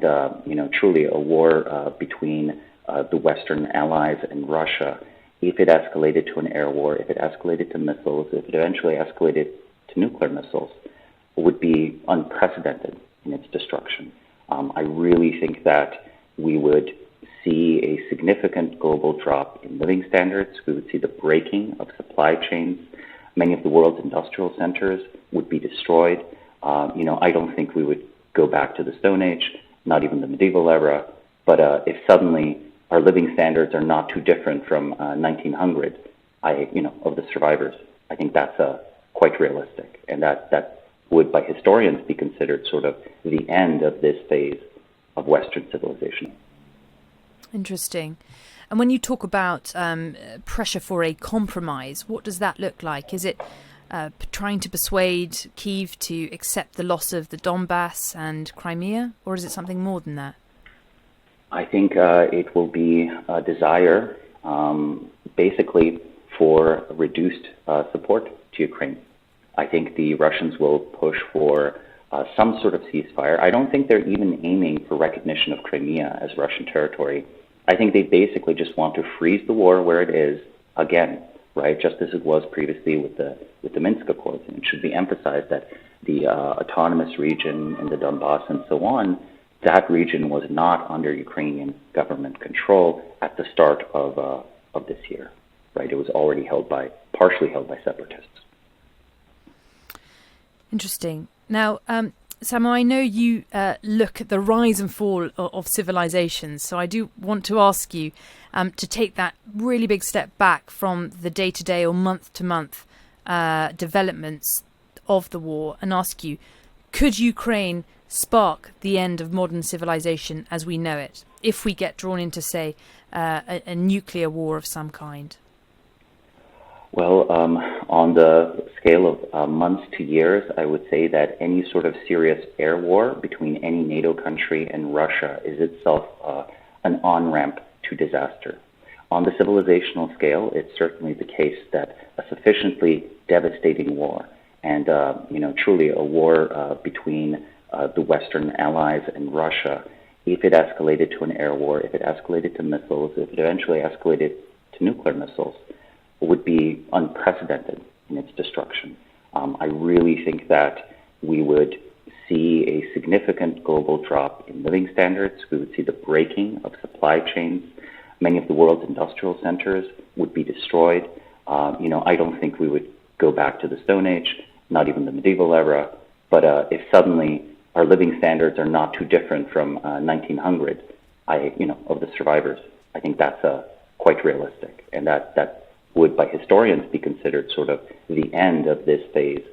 and truly a war between the Western allies and Russia, if it escalated to an air war, if it escalated to missiles, if it eventually escalated to nuclear missiles, would be unprecedented in its destruction. I really think that we would see a significant global drop in living standards. We would see the breaking of supply chains. Many of the world's industrial centers would be destroyed. I don't think we would go back to the Stone Age, not even the medieval era. But if suddenly our living standards are not too different from 1900, of the survivors, I think that's quite realistic, and that would, by historians, be considered sort of the end of this phase of Western civilization. Interesting. And when you talk about pressure for a compromise, what does that look like? Is it trying to persuade Kyiv to accept the loss of the Donbass and Crimea, or is it something more than that? I think it will be a desire, basically, for reduced support to Ukraine. I think the Russians will push for some sort of ceasefire. I don't think they're even aiming for recognition of Crimea as Russian territory. I think they basically just want to freeze the war where it is again, right? Just as it was previously with the Minsk Accords. And it should be emphasized that the autonomous region in the Donbass and so on, that region was not under Ukrainian government control at the start of this year, right? It was already partially held by separatists. Interesting. Now, Samo, I know you look at the rise and fall of civilizations, so I do want to ask you to take that really big step back from the day-to-day or month-to-month developments of the war and ask you, could Ukraine spark the end of modern civilization as we know it, if we get drawn into, say, a nuclear war of some kind? Well, on the scale of months to years, I would say that any sort of serious air war between any NATO country and Russia is itself an on-ramp to disaster. On the civilizational scale, it's certainly the case that a sufficiently devastating war, and truly a war between the Western allies and Russia, if it escalated to an air war, if it escalated to missiles, if it eventually escalated to nuclear missiles, would be unprecedented in its destruction. I really think that we would see a significant global drop in living standards. We would see the breaking of supply chains. Many of the world's industrial centers would be destroyed. I don't think we would go back to the Stone Age, not even the medieval era. But if suddenly our living standards are not too different from 1900, of the survivors, I think that's quite realistic, and that would, by historians, be considered sort of the end of this phase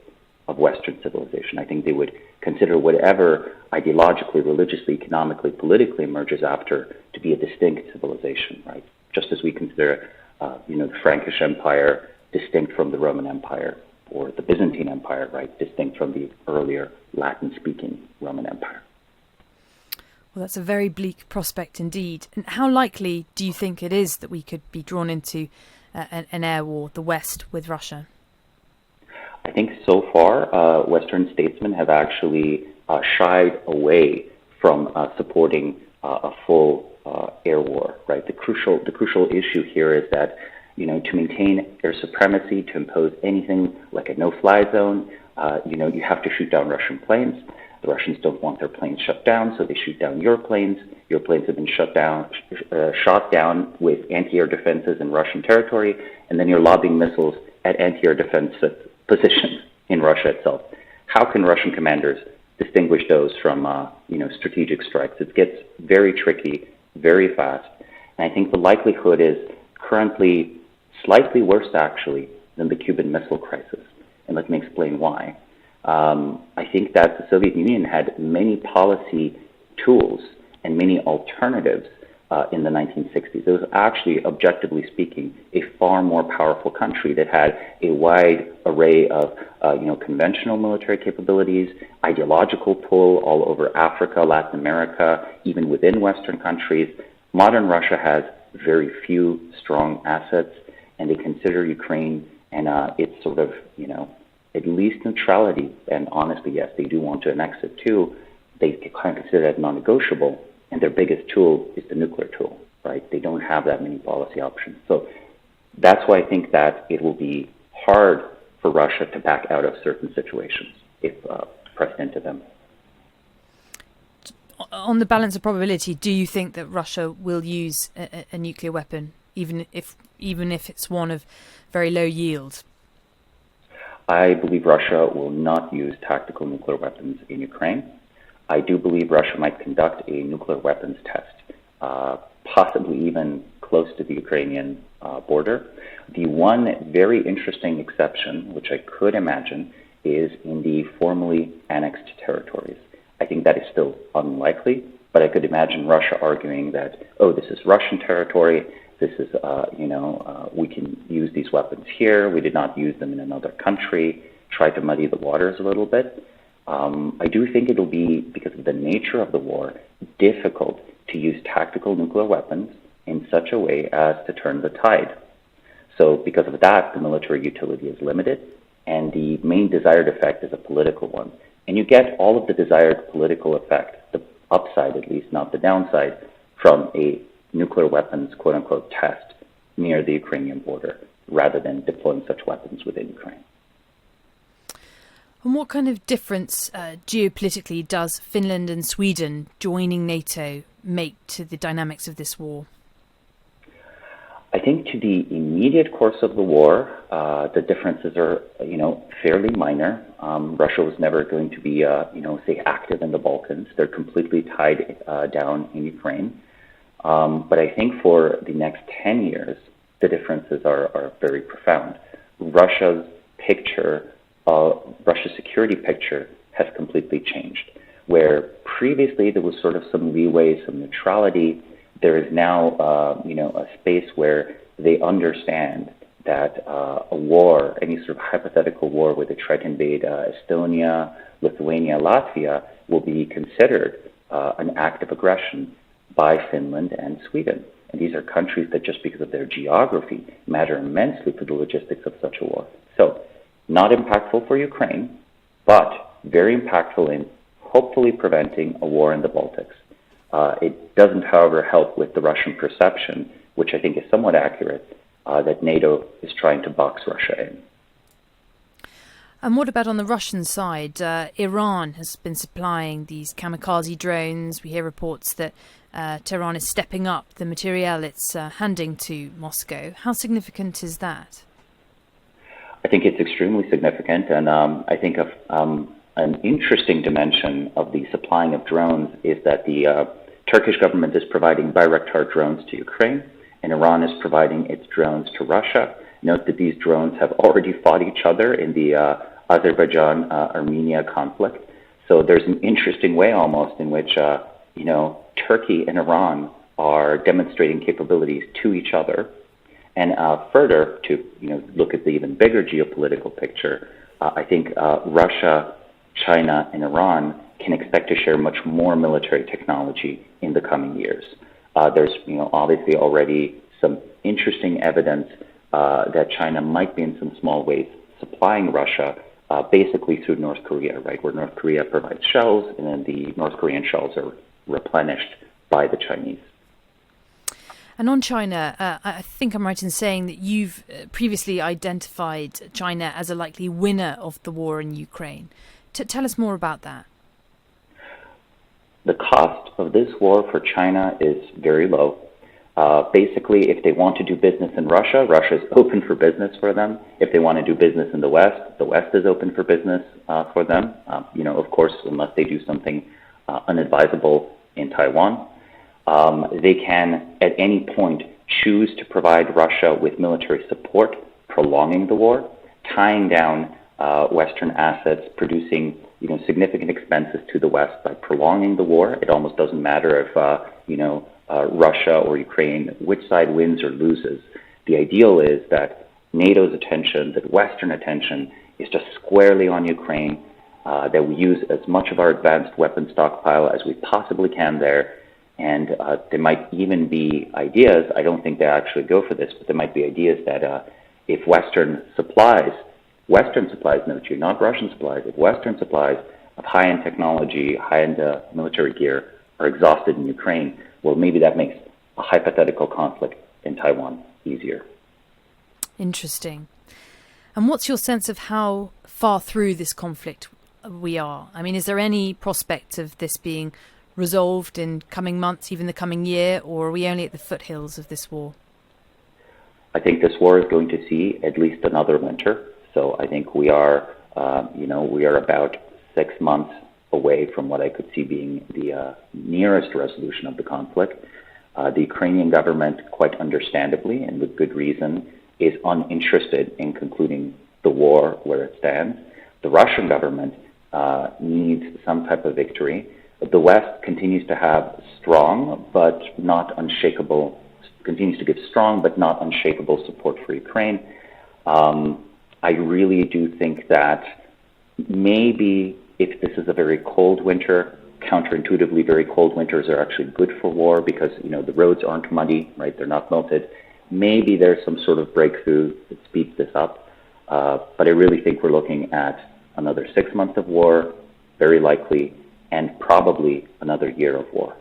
of Western civilization. I think they would consider whatever ideologically, religiously, economically, politically emerges after to be a distinct civilization, right? Just as we consider, the Frankish Empire distinct from the Roman Empire, or the Byzantine Empire, right, distinct from the earlier Latin-speaking Roman Empire. Well, that's a very bleak prospect indeed. And how likely do you think it is that we could be drawn into an air war, the West with Russia? I think so far, Western statesmen have actually shied away from supporting a full air war. Right. The crucial issue here is that to maintain air supremacy, to impose anything like a no-fly zone, you have to shoot down Russian planes. The Russians don't want their planes shut down, so they shoot down your planes. Your planes have been shot down with anti-air defenses in Russian territory, and then you're lobbing missiles at anti-air defense positions in Russia itself. How can Russian commanders distinguish those from, strategic strikes? It gets very tricky, very fast, and I think the likelihood is currently slightly worse, actually, than the Cuban Missile Crisis, and let me explain why. I think that the Soviet Union had many policy tools and many alternatives in the 1960s. It was actually, objectively speaking, a far more powerful country that had a wide array of conventional military capabilities, ideological pull all over Africa, Latin America, even within Western countries. Modern Russia has very few strong assets, and they consider Ukraine and its sort of, at least neutrality, and honestly, yes, they do want to annex it too, they kind of consider that non-negotiable, and their biggest tool is the nuclear tool, right? They don't have that many policy options. So that's why I think that it will be hard for Russia to back out of certain situations if pressed into them. On the balance of probability, do you think that Russia will use a nuclear weapon, even if it's one of very low yield? I believe Russia will not use tactical nuclear weapons in Ukraine. I do believe Russia might conduct a nuclear weapons test, possibly even close to the Ukrainian border. The one very interesting exception, which I could imagine, is in the formerly annexed territories. I think that is still unlikely, but I could imagine Russia arguing that, oh, this is Russian territory, this is, we can use these weapons here, we did not use them in another country, try to muddy the waters a little bit. I do think it'll be, because of the nature of the war, difficult to use tactical nuclear weapons in such a way as to turn the tide. So because of that, the military utility is limited, and the main desired effect is a political one. And you get all of the desired political effect, the upside at least, not the downside, from a nuclear weapons, quote-unquote, test near the Ukrainian border, rather than deploying such weapons within Ukraine. And what kind of difference geopolitically does Finland and Sweden joining NATO make to the dynamics of this war? I think to the immediate course of the war, the differences are, fairly minor. Russia was never going to be, say, active in the Balkans. They're completely tied down in Ukraine. But I think for the next 10 years, the differences are very profound. Russia's security picture has completely changed. Where previously there was sort of some leeway, some neutrality, there is now, a space where they understand that a war, any sort of hypothetical war where they try to invade Estonia, Lithuania, Latvia, will be considered an act of aggression by Finland and Sweden. And these are countries that, just because of their geography, matter immensely for the logistics of such a war. So, not impactful for Ukraine, but very impactful in hopefully preventing a war in the Baltics. It doesn't, however, help with the Russian perception, which I think is somewhat accurate, that NATO is trying to box Russia in. And what about on the Russian side? Iran has been supplying these kamikaze drones. We hear reports that Tehran is stepping up the material it's handing to Moscow. How significant is that? I think it's extremely significant, and I think an interesting dimension of the supplying of drones is that the Turkish government is providing Bayraktar drones to Ukraine, and Iran is providing its drones to Russia. Note that these drones have already fought each other in the Azerbaijan-Armenia conflict. So there's an interesting way almost in which, Turkey and Iran are demonstrating capabilities to each other. And further, to look at the even bigger geopolitical picture, I think Russia, China, and Iran can expect to share much more military technology in the coming years. There's, obviously already some interesting evidence that China might be in some small ways supplying Russia, basically through North Korea, right, where North Korea provides shells, and then the North Korean shells are replenished by the Chinese. And on China, I think I'm right in saying that you've previously identified China as a likely winner of the war in Ukraine. Tell us more about that. The cost of this war for China is very low. Basically, if they want to do business in Russia, Russia is open for business for them. If they want to do business in the West is open for business for them. Of course, unless they do something unadvisable in Taiwan. They can, at any point, choose to provide Russia with military support, prolonging the war, tying down Western assets, producing significant expenses to the West by prolonging the war. It almost doesn't matter if Russia or Ukraine, which side wins or loses. The ideal is that NATO's attention, that Western attention, is just squarely on Ukraine, that we use as much of our advanced weapon stockpile as we possibly can there. And there might even be ideas, I don't think they actually go for this, but there might be ideas that if Western supplies, note you, not Russian supplies, if Western supplies of high-end technology, high-end military gear are exhausted in Ukraine, well, maybe that makes a hypothetical conflict in Taiwan easier. Interesting. And what's your sense of how far through this conflict we are? I mean, is there any prospect of this being resolved in coming months, even the coming year, or are we only at the foothills of this war? I think this war is going to see at least another winter. So I think we are about 6 months away from what I could see being the nearest resolution of the conflict. The Ukrainian government, quite understandably and with good reason, is uninterested in concluding the war where it stands. The Russian government needs some type of victory. The West continues to have strong but not unshakable, continues to give strong but not unshakable support for Ukraine. I really do think that maybe if this is a very cold winter, counterintuitively very cold winters are actually good for war because, the roads aren't muddy, right? They're not melted. Maybe there's some sort of breakthrough that speeds this up. But I really think we're looking at another 6 months of war, very likely, and probably another year of war.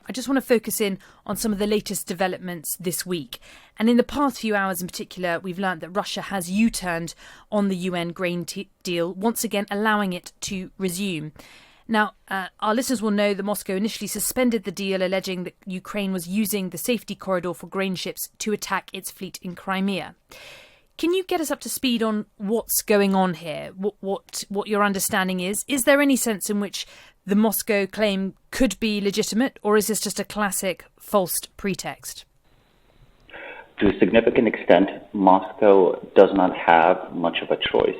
I just want to focus in on some of the latest developments this week. And in the past few hours in particular, we've learned that Russia has U-turned on the UN grain deal, once again allowing it to resume. Now, our listeners will know that Moscow initially suspended the deal, alleging that Ukraine was using the safety corridor for grain ships to attack its fleet in Crimea. Can you get us up to speed on what's going on here? What your understanding is? Is there any sense in which the Moscow claim could be legitimate, or is this just a classic false pretext? To a significant extent, Moscow does not have much of a choice,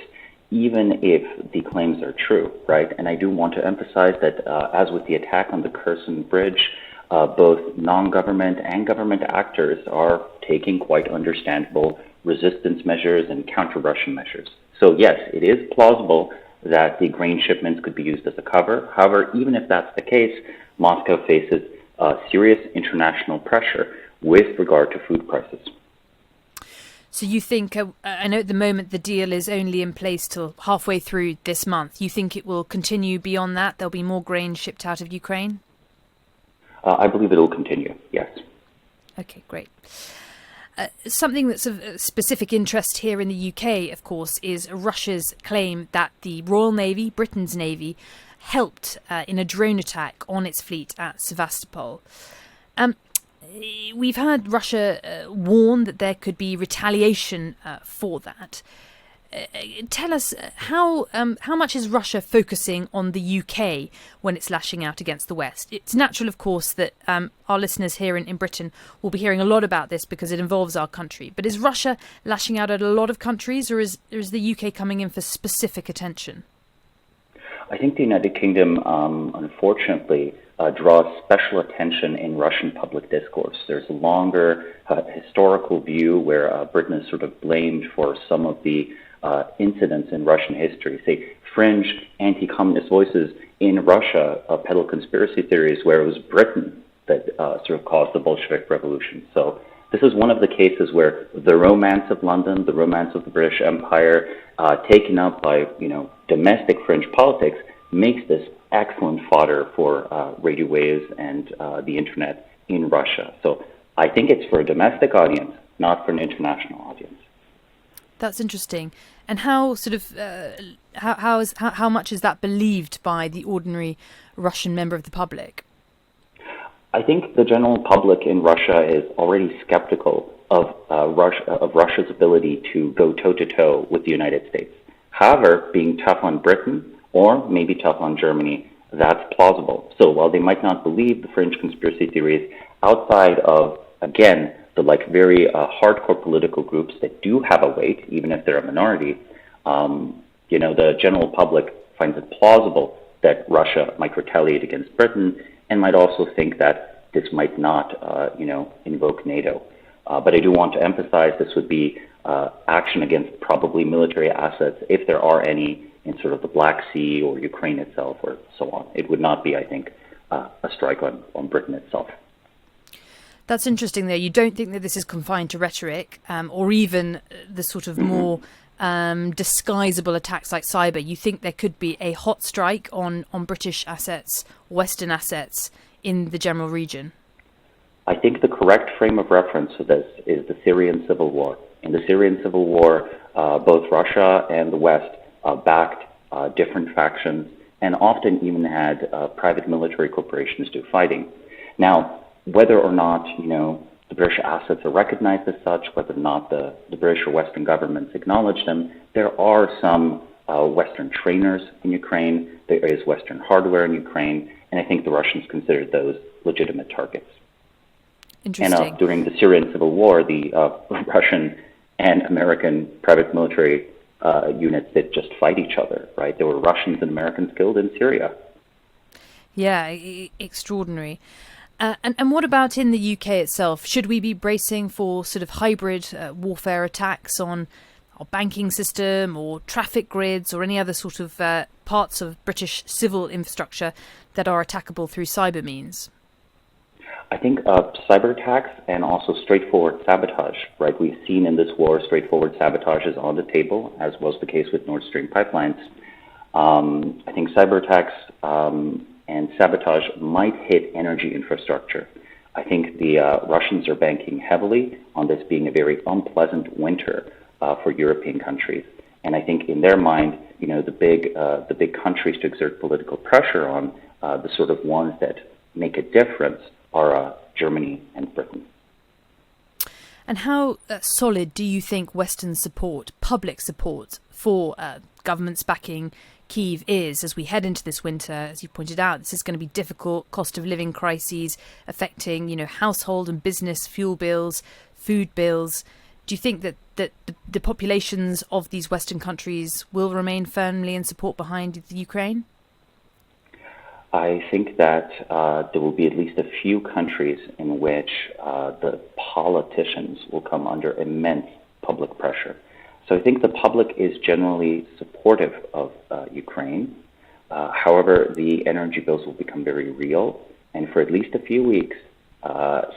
even if the claims are true, right? And I do want to emphasize that as with the attack on the Kherson Bridge, both non-government and government actors are taking quite understandable resistance measures and counter-Russian measures. So yes, it is plausible that the grain shipments could be used as a cover. However, even if that's the case, Moscow faces serious international pressure with regard to food prices. So you think, I know at the moment the deal is only in place till halfway through this month. You think it will continue beyond that? There'll be more grain shipped out of Ukraine? I believe it will continue, yes. Okay, great. Something that's of specific interest here in the UK, of course, is Russia's claim that the Royal Navy, Britain's Navy, helped in a drone attack on its fleet at Sevastopol. We've heard Russia warn that there could be retaliation for that. Tell us, how much is Russia focusing on the UK when it's lashing out against the West? It's natural, of course, that our listeners here in Britain will be hearing a lot about this because it involves our country. But is Russia lashing out at a lot of countries, or is the UK coming in for specific attention? I think the United Kingdom, unfortunately, draws special attention in Russian public discourse. There's a longer historical view where Britain is sort of blamed for some of the incidents in Russian history. Say, fringe anti-communist voices in Russia peddle conspiracy theories where it was Britain that sort of caused the Bolshevik Revolution. So this is one of the cases where the romance of London, the romance of the British Empire, taken up by domestic fringe politics, makes this excellent fodder for radio waves and the internet in Russia. So I think it's for a domestic audience, not for an international audience. That's interesting. And how how much is that believed by the ordinary Russian member of the public? I think the general public in Russia is already skeptical of Russia's ability to go toe-to-toe with the United States. However, being tough on Britain or maybe tough on Germany, that's plausible. So while they might not believe the fringe conspiracy theories, outside of, again, the very hardcore political groups that do have a weight, even if they're a minority, the general public finds it plausible that Russia might retaliate against Britain and might also think that this might not, invoke NATO. But I do want to emphasize this would be action against probably military assets, if there are any, in sort of the Black Sea or Ukraine itself or so on. It would not be, I think, a strike on Britain itself. That's interesting, though. You don't think that this is confined to rhetoric or even the sort of more disguisable attacks like cyber, you think there could be a hot strike on British assets, Western assets in the general region? I think the correct frame of reference for this is the Syrian civil war. In the Syrian civil war, both Russia and the West backed different factions and often even had private military corporations do fighting. Now, whether or not, the British assets are recognized as such, whether or not the British or Western governments acknowledge them, there are some Western trainers in Ukraine, there is Western hardware in Ukraine, and I think the Russians considered those legitimate targets. Interesting. And during the Syrian civil war, the Russian and American private military units did just fight each other, right? There were Russians and Americans killed in Syria. Yeah, extraordinary. And what about in the UK itself? Should we be bracing for sort of hybrid warfare attacks on our banking system or traffic grids or any other sort of parts of British civil infrastructure that are attackable through cyber means? I think cyber attacks and also straightforward sabotage, right? We've seen in this war straightforward sabotage is on the table, as was the case with Nord Stream pipelines. I think cyber attacks and sabotage might hit energy infrastructure. I think the Russians are banking heavily on this being a very unpleasant winter for European countries. And I think in their mind, the big countries to exert political pressure on, the sort of ones that make a difference, are Germany and Britain. And how solid do you think Western support, public support for governments backing Kyiv is as we head into this winter? As you pointed out, this is going to be difficult, cost of living crises affecting, household and business fuel bills, food bills. Do you think that the populations of these Western countries will remain firmly in support behind the Ukraine? I think that there will be at least a few countries in which the politicians will come under immense public pressure. So I think the public is generally supportive of Ukraine. However, the energy bills will become very real, and for at least a few weeks,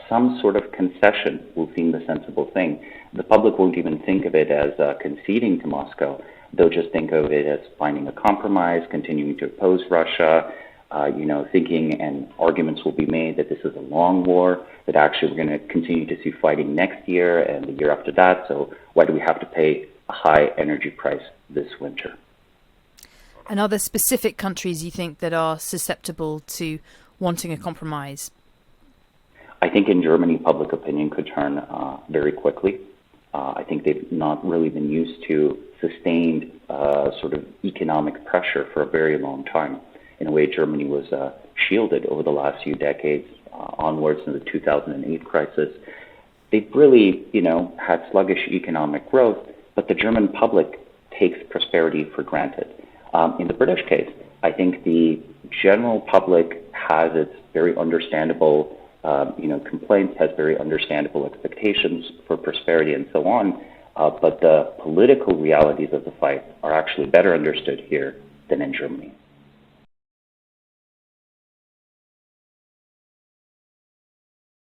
some sort of concession will seem the sensible thing. The public won't even think of it as conceding to Moscow. They'll just think of it as finding a compromise, continuing to oppose Russia, thinking and arguments will be made that this is a long war, that actually we're going to continue to see fighting next year and the year after that, so why do we have to pay a high energy price this winter? And are there specific countries you think that are susceptible to wanting a compromise? I think in Germany, public opinion could turn very quickly. I think they've not really been used to sustained sort of economic pressure for a very long time. In a way, Germany was shielded over the last few decades onwards in the 2008 crisis. They've really, had sluggish economic growth, but the German public takes prosperity for granted. In the British case, I think the general public has its very understandable, complaints, has very understandable expectations for prosperity and so on, but the political realities of the fight are actually better understood here than in Germany.